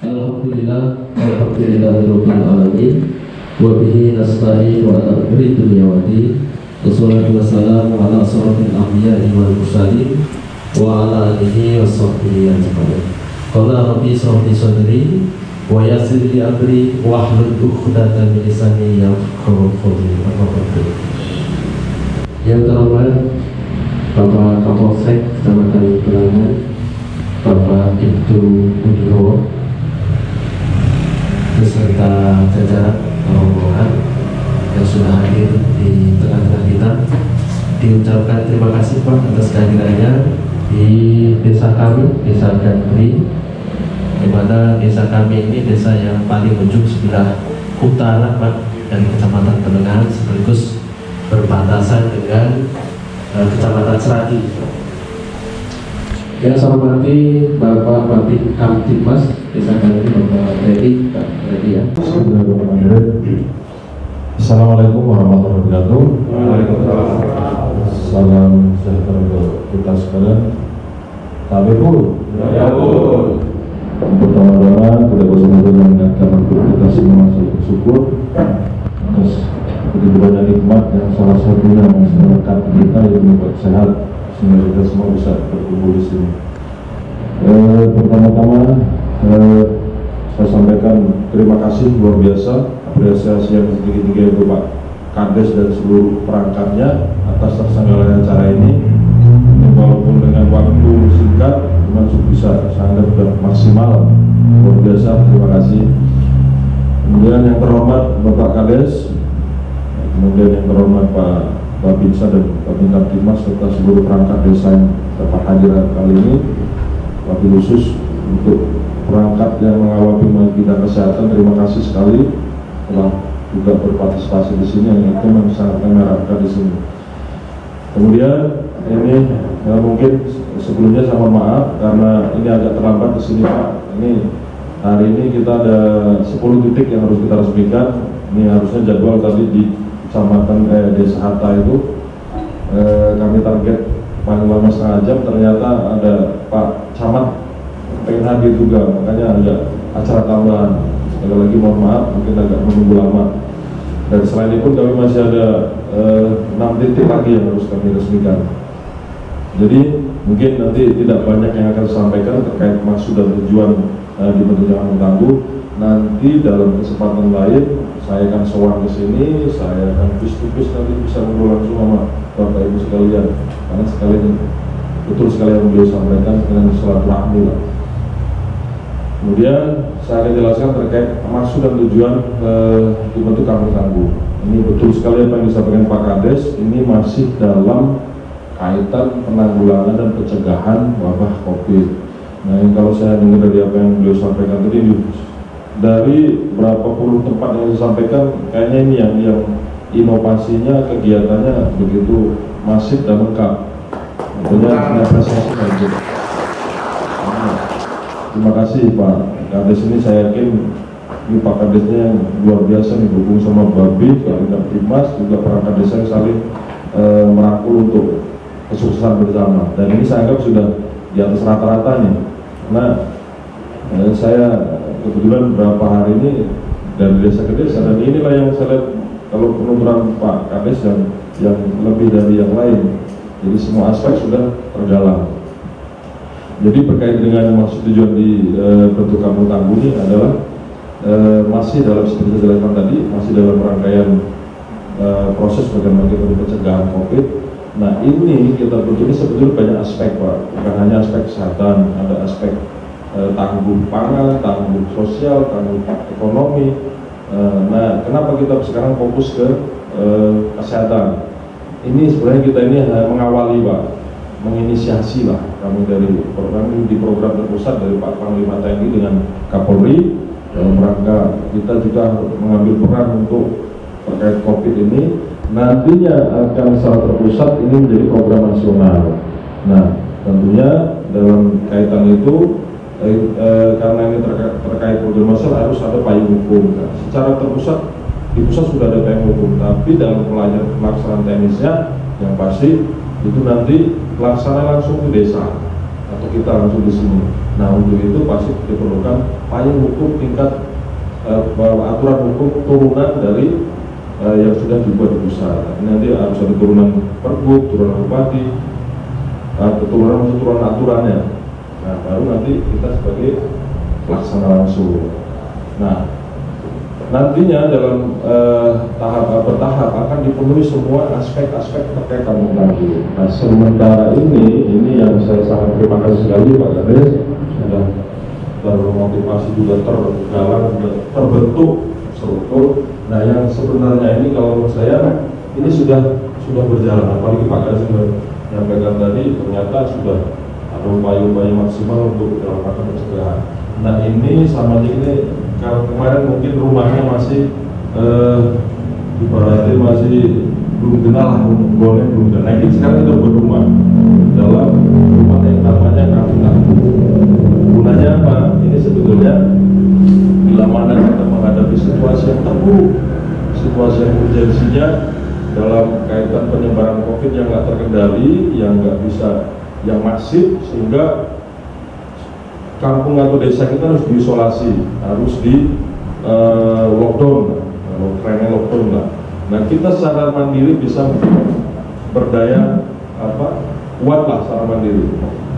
Alhamdulillahirabbil alamin wa bihi nasta'in wa ala umuri dunya wa din. Wassalatu wassalamu ala asrofil anbiya'i wal mursalin wa ala alihi wa sahbihi ajma'in. Qala rabbi shrah li sadri wa yassir li amri wahlul 'uqdatam min lisani yafqahu qawli. Yang terhormat Bapak Kapolsek Kecamatan Belangan, Bapak Ibtu Udiro, beserta jajaran rombongan yang sudah hadir di tengah-tengah kita, diucapkan terima kasih Pak atas kehadirannya di desa kami, Desa Gandri, di mana desa kami ini desa yang paling ujung sebelah utara Pak dari Kecamatan Belangan, sekaligus berbatasan dengan Kecamatan Seragi. Yang saya hormati Bapak Babin Kamtibmas Desa Gandri, Bapak Redi, Pak Redi ya. Assalamualaikum warahmatullahi wabarakatuh. Waalaikumsalam. Salam sejahtera untuk kita sekalian. Tabibul. Pertama-tama kita bersama-sama mengingatkan untuk kita semua bersyukur atas begitu banyak nikmat yang salah satunya masyarakat kita yang membuat sehat sehingga kita semua bisa berkumpul di sini. Pertama-tama saya sampaikan terima kasih luar biasa, apresiasi yang setinggi-tinggi untuk Pak Kades dan seluruh perangkatnya atas terselenggaranya acara ini. Walaupun dengan waktu singkat, masuk bisa sangat maksimal, luar biasa. Terima kasih. Kemudian yang terhormat Bapak Kades, kemudian yang terhormat Pak Babinsa dan Babin Kamtibmas serta seluruh perangkat desa yang dapat hadir kali ini. Wabil khusus untuk perangkat yang mengawal bidang kesehatan, terima kasih sekali telah juga berpartisipasi di sini, yang itu memang sangat memerahkan di sini. Kemudian ini mungkin sebelumnya saya mohon maaf karena ini agak terlambat di sini Pak. Ini hari ini kita ada 10 titik yang harus kita resmikan. Ini harusnya jadwal tadi di Kecamatan Desa Hatta itu kami target paling lama setengah jam, ternyata ada Pak Camat pengen hadir juga, makanya ada acara tambahan. Sekali lagi mohon maaf, mungkin agak menunggu lama. Dan selain itu kami masih ada 6 titik lagi yang harus kami resmikan. Jadi mungkin nanti tidak banyak yang akan disampaikan terkait maksud dan tujuan dibentuknya Kampung Tangguh. Nanti dalam kesempatan lain saya akan sowan ke sini, saya akan bis-bis nanti bisa ngobrol langsung sama Bapak Ibu sekalian, karena sekalian betul sekali yang beliau sampaikan dengan silaturahmi lah. Kemudian saya akan jelaskan terkait maksud dan tujuan dibentuk Kampung Tangguh. Ini betul sekali apa yang disampaikan Pak Kades, ini masih dalam kaitan penanggulangan dan pencegahan wabah COVID. Nah, ini kalau saya dengar dari apa yang beliau sampaikan tadi, dari berapa puluh tempat yang disampaikan, kayaknya ini yang inovasinya, kegiatannya begitu masif dan lengkap. tentunya apresiasi lanjut. Terima kasih Pak Kades, ini saya yakin ini Pak Kadesnya yang luar biasa nih, dukung sama Babi, juga Dimas, juga perangkat desa yang saling merangkul untuk kesuksesan bersama. Dan ini saya anggap sudah di atas rata-rata nih. Nah, saya kebetulan beberapa hari ini dari desa ke desa, dan inilah yang saya lihat kalau penuturan Pak Kades yang lebih dari yang lain. Jadi semua aspek sudah tergalang. Jadi terkait dengan maksud tujuan di bentuk kampung tangguh ini adalah masih dalam seperti saya jelaskan tadi, masih dalam rangkaian proses bagaimana kita pencegahan COVID. Nah ini kita ini sebetulnya banyak aspek Pak, bukan hanya aspek kesehatan, ada aspek tangguh pangan, tangguh sosial, tangguh ekonomi. Nah kenapa kita sekarang fokus ke kesehatan? Ini sebenarnya kita ini mengawali Pak, menginisiasi lah kami dari program ini, di program terpusat dari Pak Panglima TNI dengan Kapolri, dalam rangka kita juga mengambil peran untuk terkait COVID ini. Nantinya akan secara terpusat ini menjadi program nasional. Nah tentunya dalam kaitan itu karena ini terkait program nasional harus ada payung hukum. Nah, secara terpusat di pusat sudah ada payung hukum, tapi dalam pelaksanaan teknisnya yang pasti itu nanti pelaksana langsung ke desa atau kita langsung di sini. Nah untuk itu pasti diperlukan payung hukum tingkat aturan hukum turunan dari yang sudah dibuat di pusat. Nanti harus ada turunan pergub, turunan bupati, turunan aturannya. Nah baru nanti kita sebagai pelaksana langsung. Nah nantinya dalam bertahap akan dipenuhi semua aspek-aspek terkait kampung tangguh. Nah sementara ini yang saya sangat terima kasih sekali Pak Kades, sudah termotivasi juga tergalang, terbentuk struktur. Nah yang sebenarnya ini kalau menurut saya ini sudah berjalan, apalagi Pak Kades menyampaikan tadi ternyata sudah ada upaya-upaya maksimal untuk dalam rangka pencegahan. Nah ini sama ini kalau kemarin mungkin rumahnya masih ibaratnya masih belum kenal lah, boleh belum kenal. Nah ini sekarang kita berumah dalam rumah yang namanya kampung tangguh. Gunanya apa? Ini sebetulnya bila mana kita menghadapi situasi yang terburuk, situasi yang urgensinya dalam kaitan penyebaran COVID yang nggak terkendali, yang nggak bisa, yang masif, sehingga kampung atau desa kita harus diisolasi, harus di lockdown, trennya lockdown lah. Nah kita secara mandiri bisa berdaya kuat lah secara mandiri.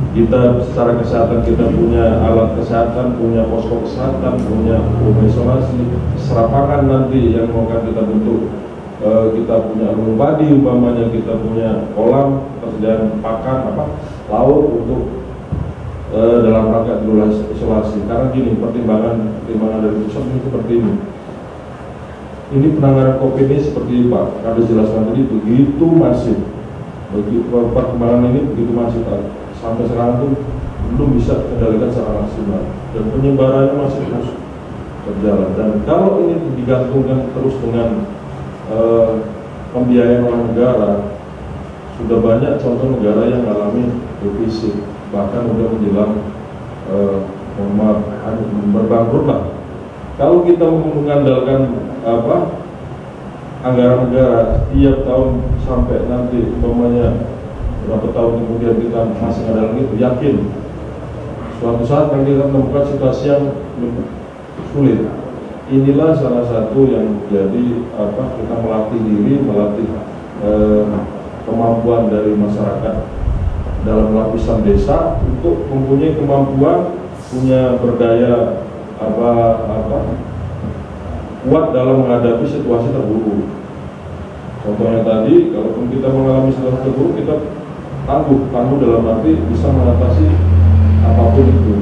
Kita secara kesehatan kita punya alat kesehatan, punya posko kesehatan, punya rumah isolasi, serapangan nanti yang mau akan kita bentuk. Kita punya rumah padi umpamanya, kita punya kolam persediaan pakan laut untuk dalam rangka isolasi. Karena gini, pertimbangan dari pusat ini seperti ini. Ini penanganan COVID ini seperti Pak Kades jelaskan tadi begitu masif, begitu perkembangan ini begitu masif, sampai sekarang tuh belum bisa kendalikan secara maksimal dan penyebarannya masih terus berjalan. Dan kalau ini digantungkan terus dengan pembiayaan oleh negara, sudah banyak contoh negara yang mengalami defisit, bahkan sudah menjelang berbangkrut lah. Kalau kita mengandalkan anggaran negara setiap tahun sampai nanti umpamanya berapa tahun kemudian kita masih mengandalkan itu, yakin suatu saat akan kita menemukan situasi yang sulit. Inilah salah satu yang jadi kita melatih diri, melatih kemampuan dari masyarakat dalam lapisan desa untuk mempunyai kemampuan, punya berdaya kuat dalam menghadapi situasi terburuk. Contohnya tadi, kalaupun kita mengalami situasi terburuk, kita tangguh dalam arti bisa mengatasi apapun itu.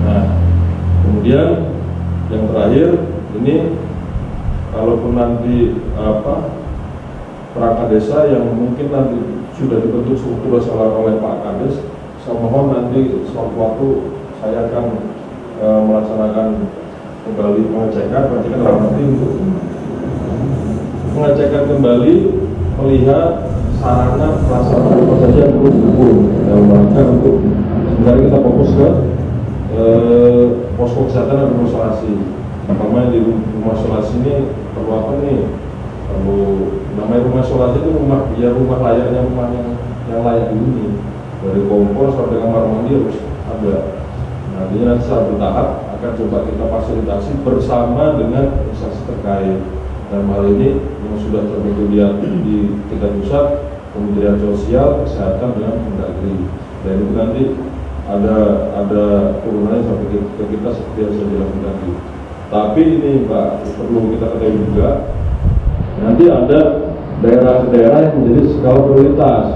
Nah, kemudian yang terakhir ini, kalaupun nanti perangkat desa yang mungkin nanti sudah dibentuk struktur oleh Pak Kades, saya mohon nanti suatu waktu saya akan melaksanakan kembali pengecekan dalam arti untuk mengecekkan kembali, melihat sarana prasarana apa saja yang perlu didukung dalam rangka untuk sebenarnya kita fokus ke posko kesehatan dan rumah isolasi. Pertama di rumah isolasi ini perlu apa nih? Perlu namanya rumah isolasi itu rumah layaknya rumah yang layak dihuni, dari kompor sampai kamar mandi harus ada. Nantinya nanti secara bertahap akan coba kita fasilitasi bersama dengan instansi terkait. Dalam hal ini yang sudah terbentuk di tingkat pusat, Kementerian Sosial, Kesehatan dengan Mendagri. Dan itu nanti ada turunannya sampai ke kita seperti yang saya bilang tadi. Tapi ini Pak, perlu kita ketahui juga, nanti ada daerah-daerah yang menjadi skala prioritas.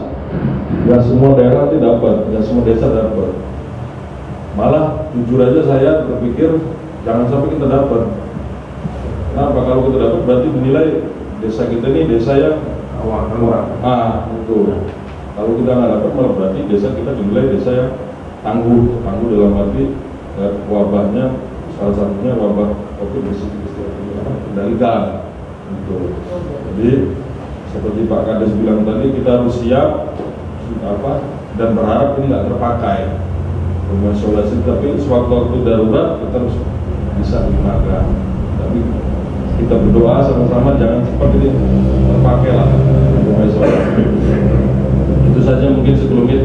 Tidak semua daerah nanti dapat, tidak semua desa dapat. Malah jujur aja saya berpikir jangan sampai kita dapat. Kenapa? Kalau kita dapat berarti menilai desa kita ini desa yang awal. Itu. Kalau kita nggak dapat malah berarti desa kita dinilai desa yang tangguh dalam arti wabahnya, salah satunya wabah COVID kendalikan. Gitu. Jadi seperti Pak Kades bilang tadi, kita harus siap dan berharap ini nggak terpakai rumah isolasi, tapi sewaktu-waktu darurat kita harus bisa digunakan. Tapi kita berdoa sama-sama jangan cepat ini terpakai lah rumah isolasi. Itu saja mungkin sekelumit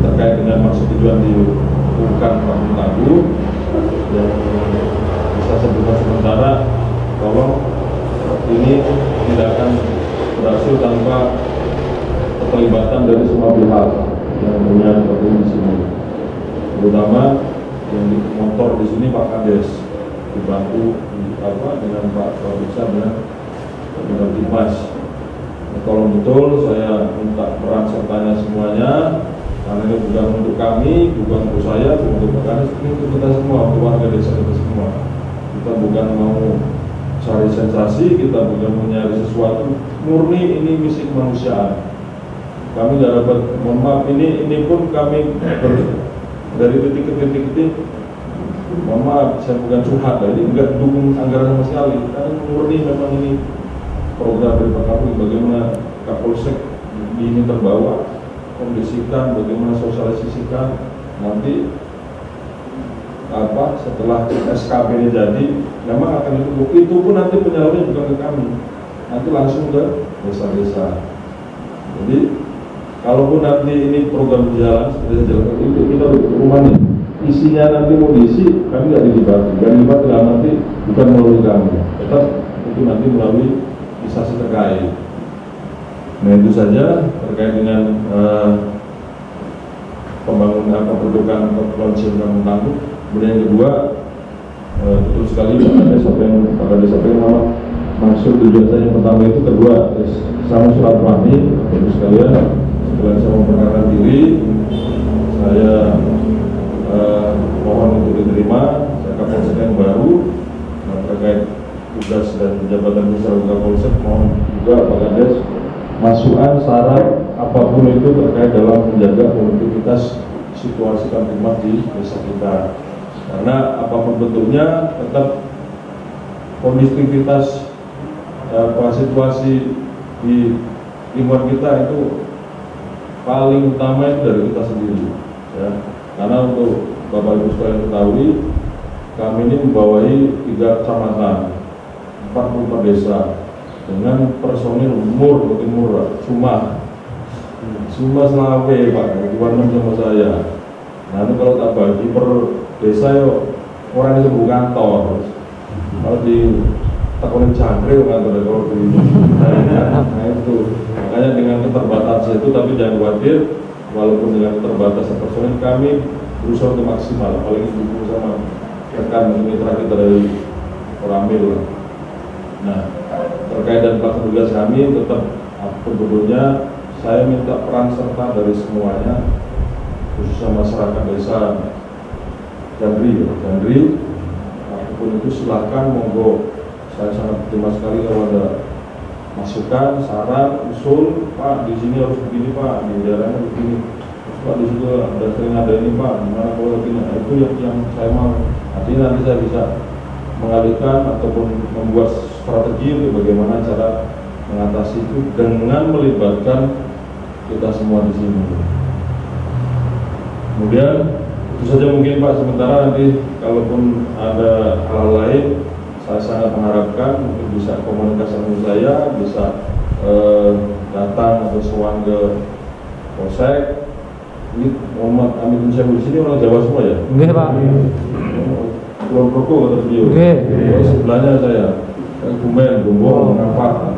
terkait dengan maksud tujuan dibuka Kampung Tangguh. Yang bisa sebutkan sementara, tolong ini tidak akan berhasil tanpa keterlibatan dari semua pihak yang punya kepentingan di sini, terutama yang di motor di sini Pak Kades, dibantu dengan Pak Kabisa dengan Dimas. Tolong betul saya minta peran sertanya semuanya, karena ini bukan untuk kami, bukan untuk saya, bukan untuk Pak Kades, ini untuk kita semua, untuk warga desa kita semua. Kita bukan mau cari sensasi, kita bukan mau nyari sesuatu, murni ini misi kemanusiaan. Kami nggak dapat, mohon maaf, ini pun kami dari titik ke titik, mohon maaf, saya bukan curhat, ini enggak dukung anggaran sama sekali, karena murni memang ini program dari Pak Kapolri, bagaimana Kapolsek ini terbawa, kondisikan, bagaimana sosialisasikan, nanti setelah SKP ini jadi, memang akan itu pun nanti penyalurannya bukan ke kami, nanti langsung ke desa-desa. Jadi kalaupun nanti ini program berjalan seperti jalan itu, kita rumah nih isinya nanti mau diisi, kami nggak dilibat nanti bukan melalui kami, tetap itu nanti melalui instansi terkait. Nah itu saja terkait dengan pembangunan pembentukan launching Kampung Tangguh. Kemudian yang kedua, betul sekali Pak Kades sampaikan maksud tujuan saya yang pertama itu kedua sama silaturahmi. Betul sekalian, setelah saya memperkenalkan diri, saya mohon untuk diterima. Saya Kapolsek yang baru terkait tugas dan jabatan secara Kapolsek. Mohon juga Pak Kades masukan, saran apapun itu terkait dalam menjaga produktivitas situasi kamtipmas di desa kita. Karena apapun bentuknya, tetap kondisivitas situasi di lingkungan kita itu paling utama itu dari kita sendiri, ya. Karena untuk Bapak Ibu sekalian ketahui, kami ini membawahi 3 kecamatan, 44 desa dengan personil timur Suma Selawe Pak, Iwan sama saya. Nah itu kalau tak bagi per desa yo orang itu bukan kantor, kalau di takonin cangkri kantor, kalau di nah itu makanya dengan keterbatasan itu, tapi jangan khawatir, walaupun dengan keterbatasan personil kami berusaha untuk maksimal, paling didukung sama rekan mitra kita dari Koramil. Nah terkait dan pelaksanaan tugas kami tetap sebetulnya saya minta peran serta dari semuanya, khususnya masyarakat desa Jandri, apapun itu silakan, monggo. Saya sangat terima sekali kalau ada masukan, saran, usul, Pak di sini harus begini Pak, di daerahnya begini, terus Pak di situ ada sering ada ini Pak, gimana kalau begini, nah, itu yang saya mau. Artinya nanti saya bisa mengalihkan ataupun membuat strategi untuk bagaimana cara mengatasi itu dengan melibatkan kita semua di sini. Kemudian itu saja mungkin Pak, sementara nanti kalaupun ada hal lain, saya sangat mengharapkan mungkin bisa komunikasi dengan saya, bisa datang atau sowan ke Polsek. Ini Muhammad Amin Syahul di sini orang Jawa semua ya? Nggih, Pak. Kulon Progo kata beliau. Nggih. Sebelahnya saya. Bumen, Bumbung, Ngapa.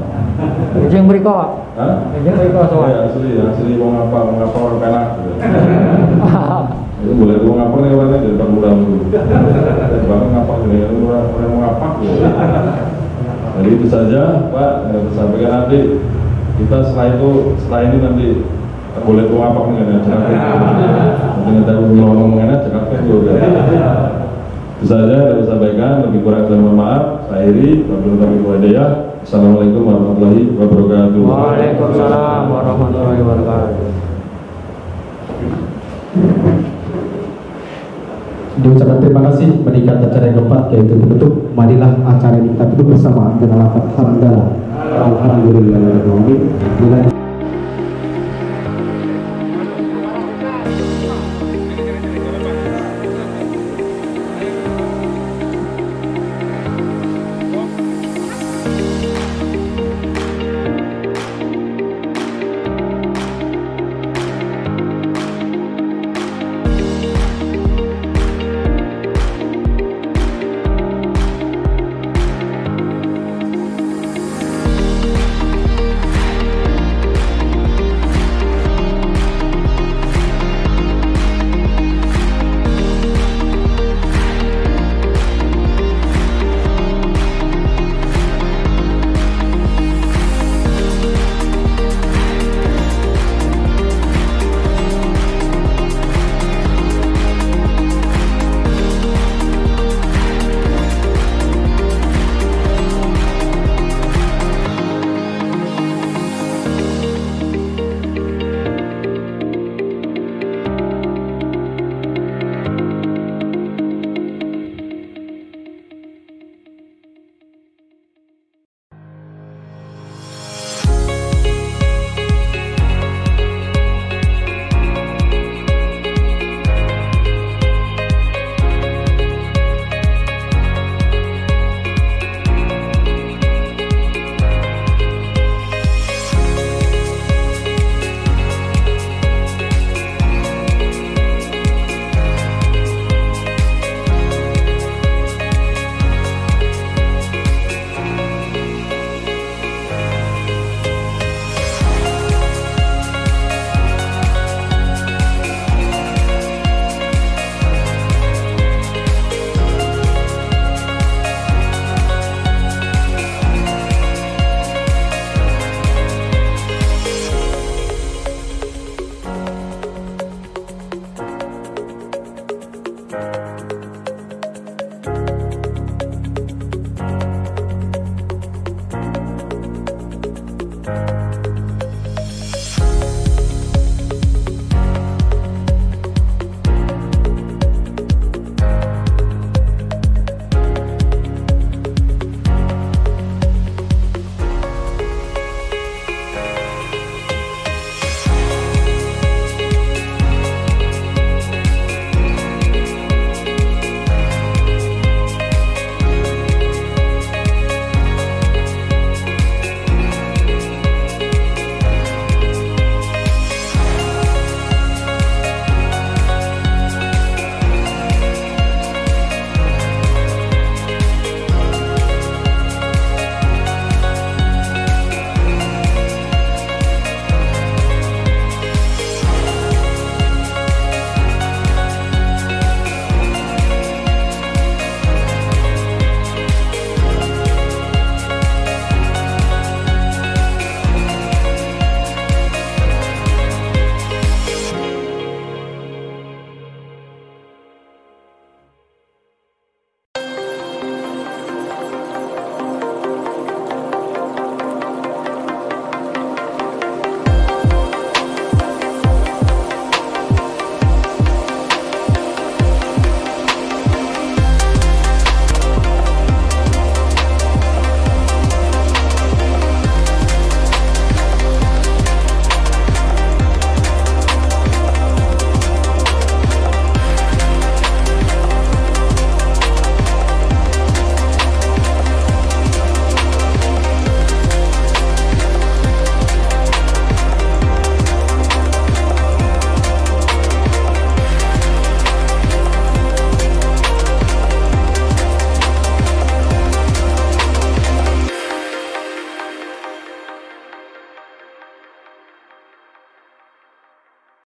Jeung mriko. Hah? Jeung mriko sowan. Ya, asli mau ngapa orang penak. Itu boleh mau ngapa nih orangnya dari Pamulang dulu. Banget ngapa nih orang mau ngapa. Jadi itu saja Pak, sampaikan nanti kita setelah ini nanti boleh tuh apa dengan acara dengan tahu ngomong mengenai acara juga. Itu saja yang saya sampaikan, lebih kurang saya mohon maaf. Saya Iri, wabillahi taufiq. Assalamualaikum warahmatullahi wabarakatuh. Waalaikumsalam warahmatullahi wabarakatuh. Diucapkan terima kasih meningkat acara yang keempat, yaitu penutup. Marilah acara ini kita tutup bersama dengan lafaz hamdalah. Alhamdulillah.